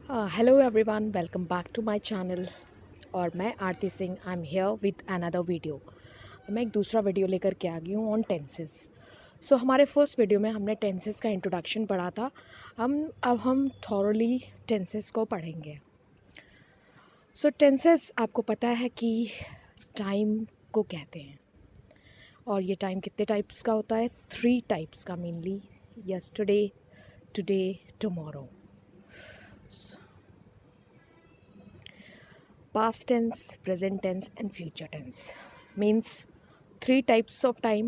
Hello everyone, welcome back to my channel. और मैं Aarti Singh, I am here with another video. मैं एक दूसरा वीडियो लेकर के आ गई हूँ ऑन टेंसेस। सो हमारे फर्स्ट वीडियो में हमने टेंसेस का इंट्रोडक्शन पढ़ा था। अब हम थॉरली टेंसेस को पढ़ेंगे। सो टेंसेस आपको पता है कि टाइम को कहते हैं, और ये टाइम कितने टाइप्स का होता है? 3 टाइप्स का mainly: yesterday, today, tomorrow. Past tense, present tense and future tense means 3 types of time.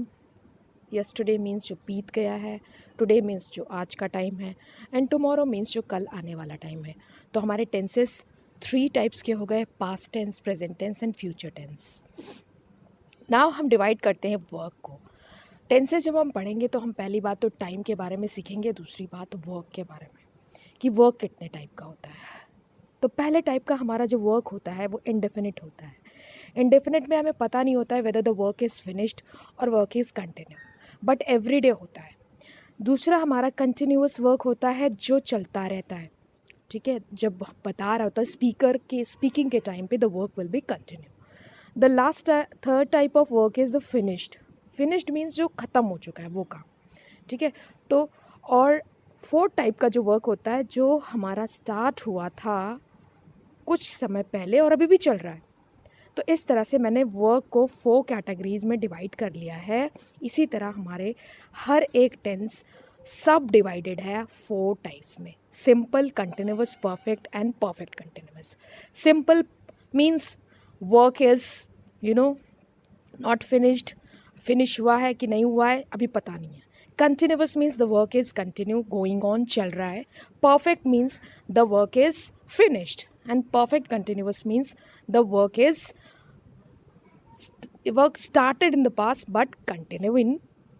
Yesterday means जो बीत गया है, today means जो आज का टाइम है, and tomorrow means जो कल आने वाला टाइम है। तो हमारे tenses 3 टाइप्स के हो गए: past tense, present tense and future tense. Now हम डिवाइड करते हैं वर्क को। टेंसेस जब हम पढ़ेंगे तो हम पहली बात तो टाइम के बारे में सीखेंगे, दूसरी बात वर्क के बारे में कि वर्क कितने टाइप का होता है। तो पहले टाइप का हमारा जो वर्क होता है वो इंडेफिनिट होता है। इंडेफिनिट में हमें पता नहीं होता है whether the work is finished और work is continue, but every day होता है। दूसरा हमारा कंटिन्यूअस वर्क होता है जो चलता रहता है, ठीक है। जब बता रहा होता है स्पीकर के स्पीकिंग के टाइम पे the work will be continue. The last third type of work is the finished. Finished means जो ख़त्म हो चुका है वो काम, ठीक है। तो और फोर्थ टाइप का जो वर्क होता है जो हमारा स्टार्ट हुआ था कुछ समय पहले और अभी भी चल रहा है। तो इस तरह से मैंने वर्क को 4 कैटेगरीज में डिवाइड कर लिया है। इसी तरह हमारे हर एक टेंस सब डिवाइडेड है 4 टाइप्स में: simple, continuous, perfect and perfect continuous. Simple means work is not finished, finish हुआ है कि नहीं हुआ है अभी पता नहीं है। Continuous means the work is continue, going on, चल रहा है। Perfect means the work is finished, and perfect continuous means the work started in the past but continue in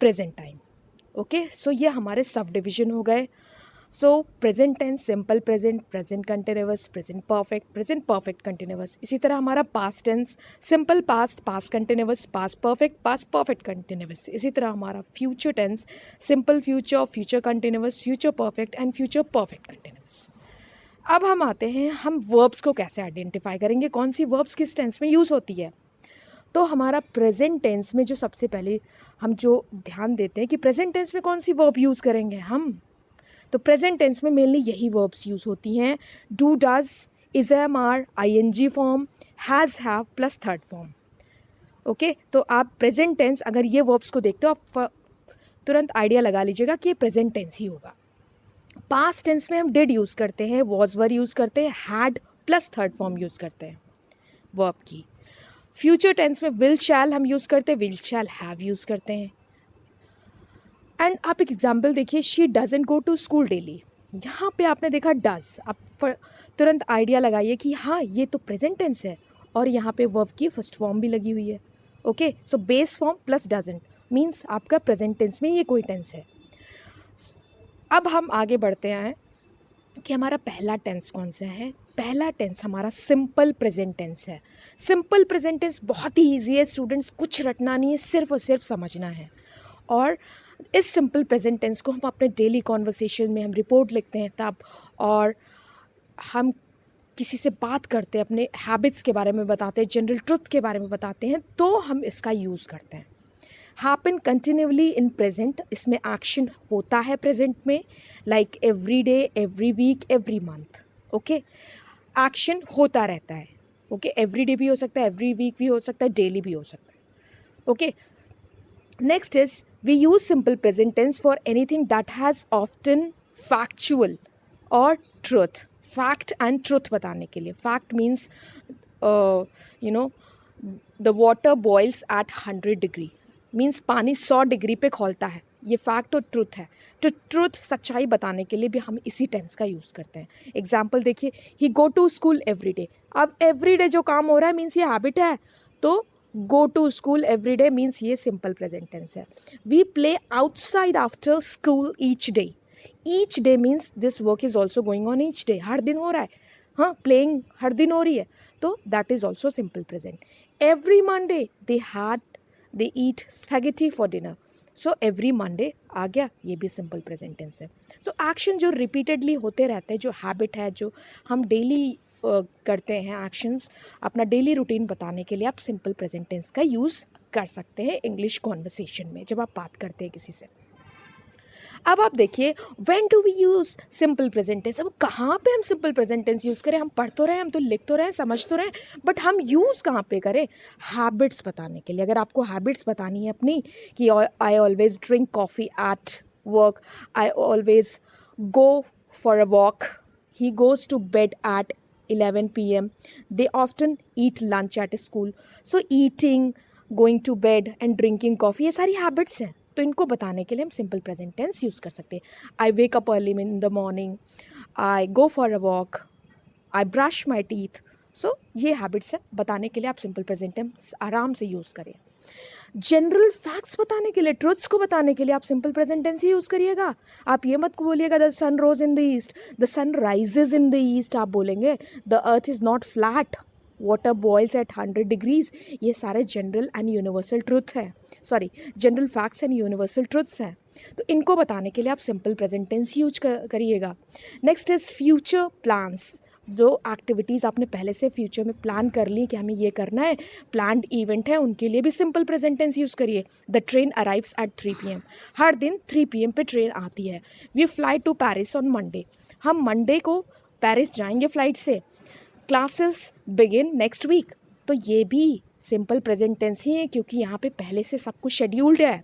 present time. Okay, so ये हमारे सब division हो गए। So present tense, simple present, present continuous, present perfect continuous. इसी तरह हमारा past tense, simple past, past continuous, past perfect continuous. इसी तरह हमारा future tense, simple future, future continuous, future perfect and future perfect continuous. अब हम आते हैं, हम वर्ब्स को कैसे आइडेंटिफाई करेंगे, कौन सी वर्ब्स किस टेंस में यूज़ होती है। तो हमारा प्रेजेंट टेंस में जो सबसे पहले हम जो ध्यान देते हैं कि प्रेजेंट टेंस में कौन सी वर्ब यूज़ करेंगे हम, तो प्रेजेंट टेंस में मेनली यही वर्ब्स यूज़ होती हैं: do, does, is, am, are, ING form, has, have plus third form. Okay, तो आप प्रेजेंट टेंस अगर ये वर्ब्स को देखते हो आप तुरंत आइडिया लगा लीजिएगा कि ये प्रेजेंट टेंस ही होगा। पास्ट टेंस में हम डिड यूज़ करते हैं, वॉज वर यूज़ करते हैं, had plus third form use करते हैं वर्ब की। फ्यूचर टेंस में विल शैल हम यूज़ करते हैं, विल शैल हैव यूज़ करते हैं। एंड आप एक एग्जाम्पल देखिए, she doesn't go to school daily. यहाँ पे आपने देखा डज, आप तुरंत आइडिया लगाइए कि हाँ ये तो प्रेजेंट टेंस है और यहाँ पे वर्ब की फर्स्ट फॉर्म भी लगी हुई है। Okay, so base form plus doesn't means आपका प्रेजेंट टेंस में ये कोई टेंस है। अब हम आगे बढ़ते हैं कि हमारा पहला टेंस कौन सा है। पहला टेंस हमारा सिंपल प्रेजेंट टेंस है। सिंपल प्रेजेंट टेंस बहुत ही ईजी है स्टूडेंट्स, कुछ रटना नहीं है, सिर्फ और सिर्फ समझना है। और इस सिंपल प्रेजेंट टेंस को हम अपने डेली कॉन्वर्सेशन में हम रिपोर्ट लिखते हैं तब, और हम किसी से बात करते हैं, अपने हैबिट्स के बारे में बताते हैं, जनरल ट्रुथ के बारे में बताते हैं, तो हम इसका यूज़ करते हैं। हैपन कंटिन्यूअली इन प्रेजेंट, इसमें एक्शन होता है प्रेजेंट में, like every day, every week, every month. Okay, action होता रहता है। ओके, एवरी डे भी हो सकता है, एवरी वीक भी हो सकता है, डेली भी हो सकता है। Okay, next is we use simple present tense for anything that has often factual और ट्रुथ। फैक्ट एंड ट्रुथ बताने के लिए, fact means the water boils at 100 degree, means पानी 100 डिग्री पे खौलता है, ये फैक्ट और ट्रुथ है। तो ट्रुथ, सच्चाई बताने के लिए भी हम इसी टेंस का यूज़ करते हैं। एग्जाम्पल देखिए, he go to school every day. अब एवरी डे जो काम हो रहा है मीन्स ये हैबिट है, तो go to school every day means ये सिंपल प्रेजेंट टेंस है। We play outside after school each day. Each day means this work is also going on each day, हर दिन हो रहा है, हाँ, प्लेइंग हर दिन हो रही है, तो that is also simple present. Every Monday they eat spaghetti for dinner. So every Monday आ गया, ये भी सिंपल प्रेजेंट टेंस है. सो एक्शन जो रिपीटेडली होते रहते हैं, जो हैबिट है, जो हम डेली करते हैं एक्शंस, अपना डेली रूटीन बताने के लिए आप सिंपल प्रेजेंट टेंस का यूज़ कर सकते हैं इंग्लिश कॉन्वर्सेशन में जब आप बात करते हैं किसी से. अब आप देखिए, when do we use simple present tense. अब कहाँ पे हम सिंपल प्रेजेंट टेंस यूज़ करें? हम पढ़ तो रहे हैं, हम तो लिख तो रहे हैं, समझ तो रहे हैं, बट हम यूज़ कहाँ पे करें? हैबिट्स बताने के लिए. अगर आपको हैबिट्स बतानी है अपनी कि I always drink coffee at work, I always go for a walk, he goes to bed at 11 p.m. They often eat lunch at school. So eating, going to bed and drinking coffee, ये सारी habits हैं. तो इनको बताने के लिए हम simple present tense use कर सकते हैं. I wake up early in the morning, I go for a walk, I brush my teeth. So ये हैबिट्स है, बताने के लिए आप सिंपल प्रेजेंट टेंस आराम से यूज़ करें. जनरल फैक्ट्स बताने के लिए, ट्रुथ्स को बताने के लिए आप सिंपल प्रेजेंट टेंस ही यूज़ करिएगा. आप ये मत बोलिएगा the sun rose in the east, the sun rises in the east. आप बोलेंगे the earth is not flat, water boils at 100 degrees. ये सारे जनरल एंड यूनिवर्सल ट्रुथ है, sorry general facts and universal truths हैं. तो इनको बताने के लिए आप सिंपल प्रेजेंट टेंस यूज करिएगा. Next is future plans. जो एक्टिविटीज़ आपने पहले से फ्यूचर में प्लान कर ली कि हमें ये करना है, प्लान्ड इवेंट है, उनके लिए भी सिंपल प्रेजेंट टेंस यूज़ करिए. The train arrives at 3 p.m. हर दिन 3 p.m. पे ट्रेन आती है. We fly to Paris on Monday. हम मंडे को पेरिस जाएंगे फ्लाइट से. Classes begin next week. तो ये भी सिंपल प्रेजेंट टेंस ही है, क्योंकि यहाँ पे पहले से सब कुछ शेड्यूल्ड है.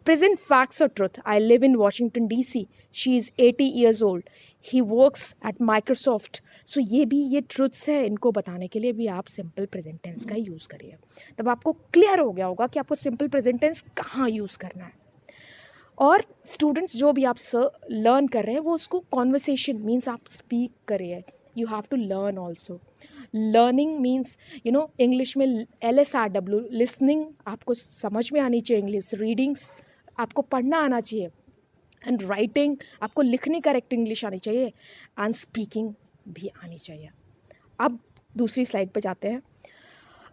प्रेजेंट फैक्ट्स और truth. I live in Washington DC. She is 80 years old. He works at Microsoft. So ये भी ये ट्रुथ्स है, इनको बताने के लिए भी आप सिंपल प्रेजेंट टेंस का यूज़ करिए. तब आपको क्लियर हो गया होगा कि आपको सिंपल प्रेजेंट टेंस कहाँ यूज़ करना है. और स्टूडेंट्स जो भी आप लर्न कर रहे हैं वो उसको कॉन्वर्सेशन मीन्स आप स्पीक करिए. You have to learn also. Learning means English में LSRW, लिसनिंग आपको समझ में आनी चाहिए इंग्लिश. रीडिंग्स आपको पढ़ना आना चाहिए. एंड राइटिंग आपको लिखनी करेक्ट इंग्लिश आनी चाहिए. एंड स्पीकिंग भी आनी चाहिए. अब दूसरी स्लाइड पे जाते हैं.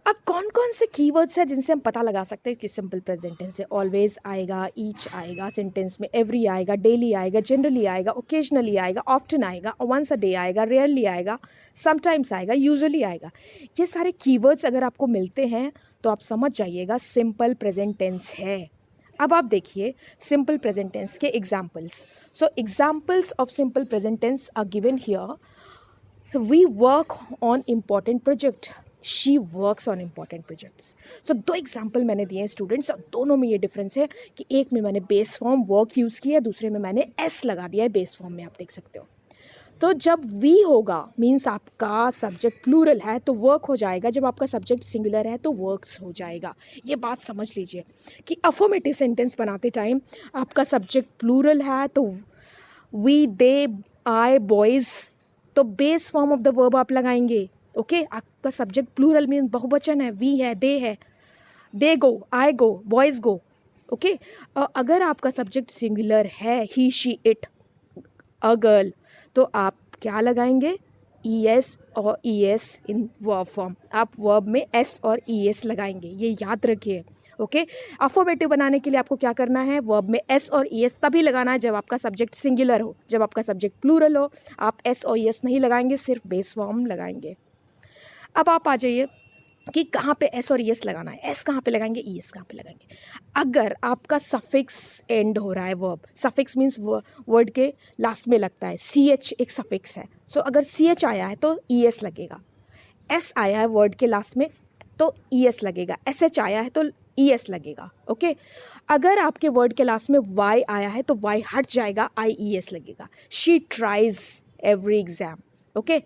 अब कौन कौन से कीवर्ड्स हैं जिनसे हम पता लगा सकते हैं कि सिंपल प्रेजेंट टेंस है. ऑलवेज आएगा, ईच आएगा सेंटेंस में, एवरी आएगा, डेली आएगा, जनरली आएगा, ओकेजनली आएगा, ऑफ्टन आएगा, वंस अ डे आएगा, रेयरली आएगा, समटाइम्स आएगा, यूजुअली आएगा. ये सारे कीवर्ड्स अगर आपको मिलते हैं तो आप समझ जाइएगा सिंपल प्रेजेंट टेंस है. अब आप देखिए सिंपल प्रेजेंट टेंस के examples. So examples of simple present tense are given here. We work on important project. She works on important projects. So 2 example मैंने दिए हैं स्टूडेंट्स, और दोनों में ये डिफरेंस है कि एक में मैंने बेस फॉर्म वर्क यूज़ किया है, दूसरे में मैंने S लगा दिया है बेस फॉर्म में. आप देख सकते हो. तो जब वी होगा मीन्स आपका सब्जेक्ट प्लूरल है तो वर्क हो जाएगा. जब आपका सब्जेक्ट सिंगुलर है तो वर्क्स हो जाएगा. ये बात समझ लीजिए कि अफर्मेटिव सेंटेंस बनाते टाइम आपका सब्जेक्ट प्लूरल है तो वी, दे, आई, बॉयज़, तो base form of the verb आप लगाएंगे. ओके आपका सब्जेक्ट प्लूरल मीन बहुवचन है, वी है, दे है, दे गो, आई गो, बॉयज़ गो. ओके अगर आपका सब्जेक्ट सिंगुलर है, ही, शी, इट, अ गर्ल, तो आप क्या लगाएंगे? ES और ES इन वर्ब फॉर्म. आप वर्ब में S और ES लगाएंगे, ये याद रखिए. ओके अफर्मेटिव बनाने के लिए आपको क्या करना है? वर्ब में S और ES तभी लगाना है जब आपका सब्जेक्ट सिंगुलर हो. जब आपका सब्जेक्ट प्लूरल हो आप S और ES नहीं लगाएंगे, सिर्फ बेस फॉर्म लगाएंगे. अब आप आ जाइए कि कहाँ पे S और ES लगाना है. S कहाँ पे लगाएंगे, ES कहाँ पे लगाएंगे? अगर आपका सफिक्स एंड हो रहा है, वर्ब सफिक्स मीन्स वर्ड के लास्ट में लगता है. CH एक सफिक्स है. सो अगर CH आया है तो ES लगेगा. S आया है वर्ड के लास्ट में तो ES लगेगा. SH आया है तो ES लगेगा. ओके अगर आपके वर्ड के लास्ट में Y आया है तो Y हट जाएगा, IES लगेगा. She tries every exam. Okay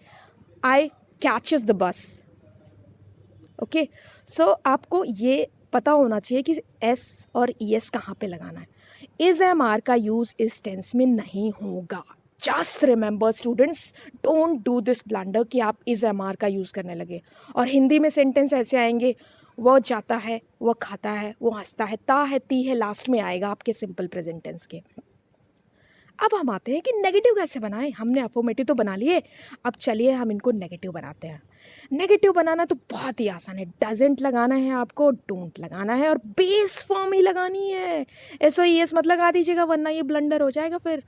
I catches the bus. Okay so आपको ये पता होना चाहिए कि S और ES कहाँ पे लगाना है. इज एम आर का यूज़ इस टेंस में नहीं होगा. Just remember students, don't do this blunder कि आप इज एम आर का यूज़ करने लगे. और हिंदी में सेंटेंस ऐसे आएंगे, वह जाता है, वह खाता है, वो हंसता है, ता है, ती है, लास्ट में आएगा आपके सिंपल प्रेजेंट टेंस के. अब हम आते हैं कि नेगेटिव कैसे बनाएं। हमने अफर्मेटिव तो बना लिए, अब चलिए हम इनको नेगेटिव बनाते हैं। नेगेटिव बनाना तो बहुत ही आसान है, डजंट लगाना है आपको, डोंट लगाना है और बेस फॉर्म ही लगानी है। SOES मत लगा दीजिएगा वरना ये ब्लंडर हो जाएगा फिर।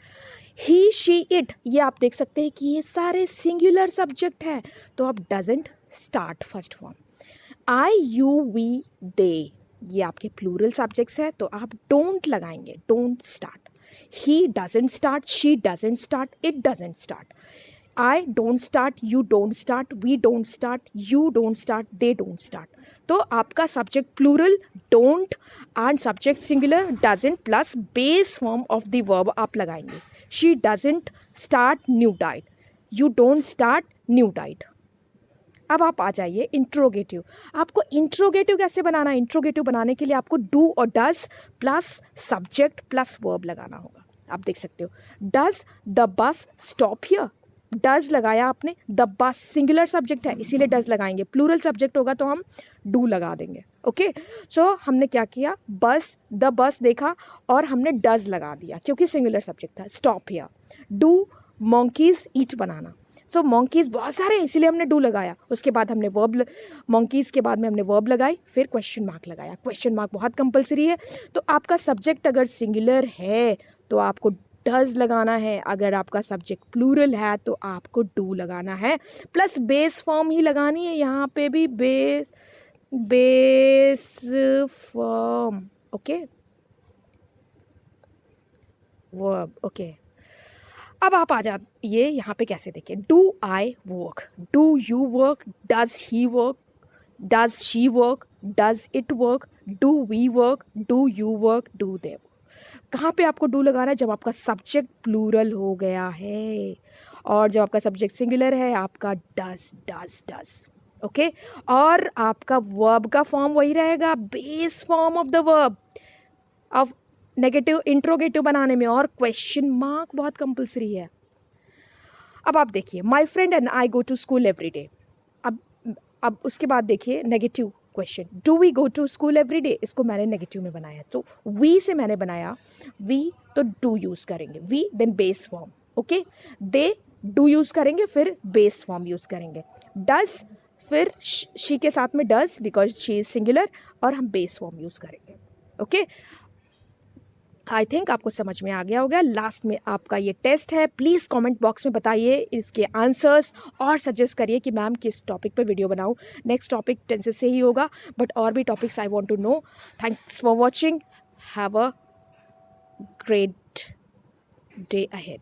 ही शी इट, ये आप देख सकते हैं कि ये सारे सिंगुलर सब्जेक्ट हैं, तो आप doesn't start first form. I you we they, ये आपके प्लूरल सब्जेक्ट्स है, तो आप डोंट लगाएंगे, don't start. He doesn't start, she doesn't start, it doesn't start. I don't start, you don't start, we don't start, you don't start, they don't start. तो आपका subject plural don't and subject singular doesn't plus base form of the verb आप लगाएंगे। She doesn't start new diet, you don't start new diet. अब आप आ जाइए interrogative. आपको interrogative कैसे बनाना है? इंट्रोगेटिव बनाने के लिए आपको डू और does plus subject plus verb लगाना होगा। आप देख सकते हो, does the bus stop here, does लगाया आपने, द बस सिंगुलर सब्जेक्ट है इसीलिए डज लगाएंगे, प्लूरल सब्जेक्ट होगा तो हम डू लगा देंगे। ओके, सो हमने क्या किया, बस द बस देखा और हमने डज लगा दिया क्योंकि सिंगुलर सब्जेक्ट था। Stop here, do monkeys each banana, so monkeys बहुत सारे हैं इसीलिए हमने डू लगाया। उसके बाद हमने वर्ब, मंकीज के बाद में हमने वर्ब लगाई, फिर क्वेश्चन मार्क लगाया। क्वेश्चन मार्क बहुत कंपलसरी है, तो आपका सब्जेक्ट अगर सिंगुलर है तो आपको डज लगाना है, अगर आपका सब्जेक्ट प्लूरल है तो आपको डू लगाना है, प्लस बेस फॉर्म ही लगानी है यहाँ पे भी, base form. Okay, verb. Okay, अब आप आ जाइए यहाँ पे, कैसे देखिए, do I work, do you work, does he work, does she work, does it work, do we work, do you work, do they work. कहाँ पे आपको डू लगाना है? जब आपका सब्जेक्ट प्लूरल हो गया है, और जब आपका सब्जेक्ट सिंगुलर है आपका डज डज डज। ओके, और आपका वर्ब का फॉर्म वही रहेगा, base form of the verb. अब नेगेटिव इंट्रोगेटिव बनाने में और क्वेश्चन मार्क बहुत कंपलसरी है। अब आप देखिए, my friend and I go to school every day. अब उसके बाद देखिए negative question, do we go to school every day, इसको मैंने नेगेटिव में बनाया, तो वी से मैंने बनाया, वी तो डू यूज़ करेंगे, we then base form. Okay, they do use करेंगे फिर बेस फॉर्म यूज़ करेंगे, डज फिर शी के साथ में does because she is singular और हम बेस फॉर्म यूज़ करेंगे। ओके, आई थिंक आपको समझ में आ गया होगा। लास्ट में आपका ये टेस्ट है, प्लीज़ कमेंट बॉक्स में बताइए इसके आंसर्स और सजेस्ट करिए कि मैम किस टॉपिक पे वीडियो बनाऊं। नेक्स्ट टॉपिक टेंसेस से ही होगा, बट और भी topics I want to know. Thanks for watching, have a great day ahead.